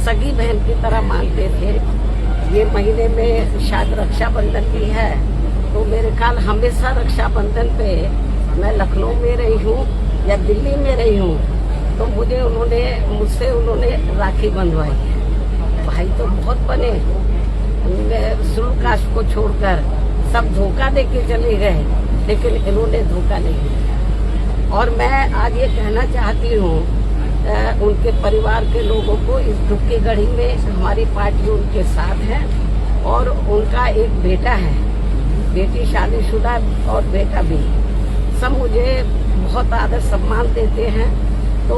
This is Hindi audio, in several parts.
सगी बहन की तरह मानते थे। ये महीने में शायद रक्षाबंधन भी है, तो मेरे ख्याल हमेशा रक्षाबंधन पे मैं लखनऊ में रही हूँ या दिल्ली में रही हूँ, तो मुझसे उन्होंने राखी बंधवाई है। भाई तो बहुत बने, शुल्क कास्ट को छोड़कर सब धोखा दे के चले गए, लेकिन इन्होंने धोखा नहीं दिया। और मैं आज ये कहना चाहती हूँ उनके परिवार के लोगों को, इस दुख की घड़ी में हमारी पार्टी उनके साथ है। और उनका एक बेटा है, बेटी शादीशुदा और बेटा भी, सब मुझे बहुत आदर सम्मान देते हैं। तो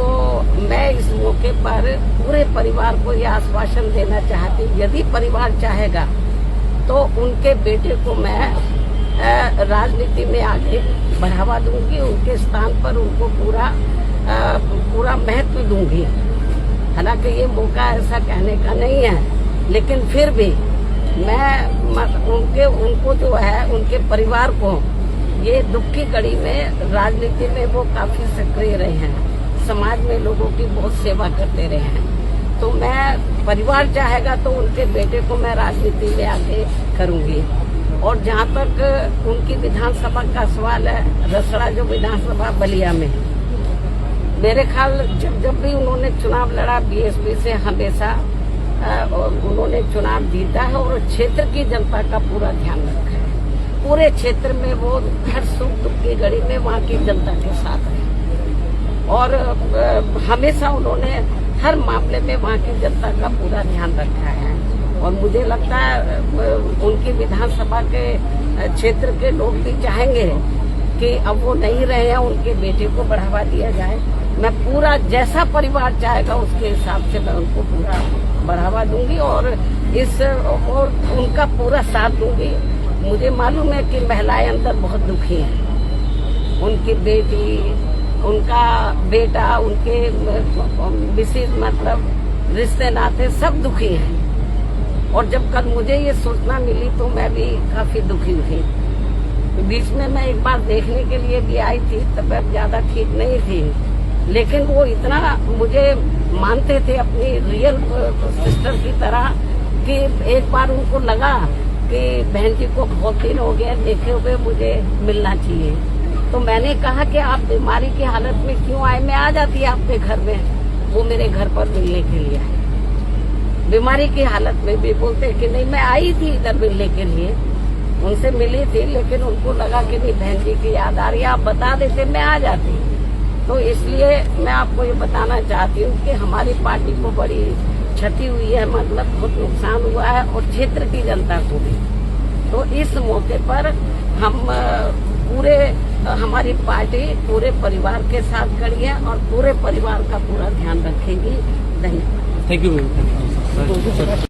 मैं इस मौके पर पूरे परिवार को यह आश्वासन देना चाहती हूँ, यदि परिवार चाहेगा तो उनके बेटे को मैं राजनीति में आगे बढ़ावा दूंगी, उनके स्थान पर उनको पूरा महत्व दूंगी। हालांकि ये मौका ऐसा कहने का नहीं है, लेकिन फिर भी मैं उनको जो है, उनके परिवार को, ये दुख की घड़ी में राजनीति में वो काफी सक्रिय रहे हैं, समाज में लोगों की बहुत सेवा करते रहे हैं। तो मैं, परिवार चाहेगा तो उनके बेटे को मैं राजनीति में आगे करूंगी। और जहाँ तक उनकी विधानसभा का सवाल है, रसड़ा जो विधानसभा बलिया में, मेरे ख्याल जब भी उन्होंने चुनाव लड़ा बीएसपी से, हमेशा उन्होंने चुनाव जीता है और क्षेत्र की जनता का पूरा ध्यान रखा है। पूरे क्षेत्र में वो हर सुख दुख की घड़ी में वहाँ की जनता के साथ रहे और हमेशा उन्होंने हर मामले में वहाँ की जनता का पूरा ध्यान रखा है। और मुझे लगता है उनकी विधानसभा के क्षेत्र के लोग भी चाहेंगे कि अब वो नहीं रहे हैं, उनके बेटे को बढ़ावा दिया जाए। मैं पूरा, जैसा परिवार चाहेगा उसके हिसाब से मैं उनको पूरा बढ़ावा दूंगी और उनका पूरा साथ दूंगी। मुझे मालूम है कि महिलाएं अंदर बहुत दुखी हैं, उनकी बेटी, उनका बेटा, उनके विशेष मतलब रिश्ते नाते सब दुखी हैं। और जब कल मुझे ये सूचना मिली तो मैं भी काफी दुखी हुई। बीच में मैं एक बार देखने के लिए भी आई थी, तबीयत ज्यादा ठीक नहीं थी, लेकिन वो इतना मुझे मानते थे अपनी रियल सिस्टर की तरह कि एक बार उनको लगा कि बहन जी को बहुत दिन हो गया देखे हुए, मुझे मिलना चाहिए। तो मैंने कहा कि आप बीमारी की हालत में क्यों आए, मैं आ जाती आपके घर में। वो मेरे घर पर मिलने के लिए आए, बीमारी की हालत में भी। बोलते कि नहीं, मैं आई थी इधर मिलने के लिए, उनसे मिली थी, लेकिन उनको लगा कि नहीं बहन जी की याद आ रही है, आप बता देते मैं आ जाती। तो इसलिए मैं आपको ये बताना चाहती हूँ कि हमारी पार्टी को बड़ी क्षति हुई है, मतलब बहुत नुकसान हुआ है और क्षेत्र की जनता को भी। तो इस मौके पर हम पूरे, हमारी पार्टी पूरे परिवार के साथ खड़ी है और पूरे परिवार का पूरा ध्यान रखेगी। धन्यवाद। Thank you.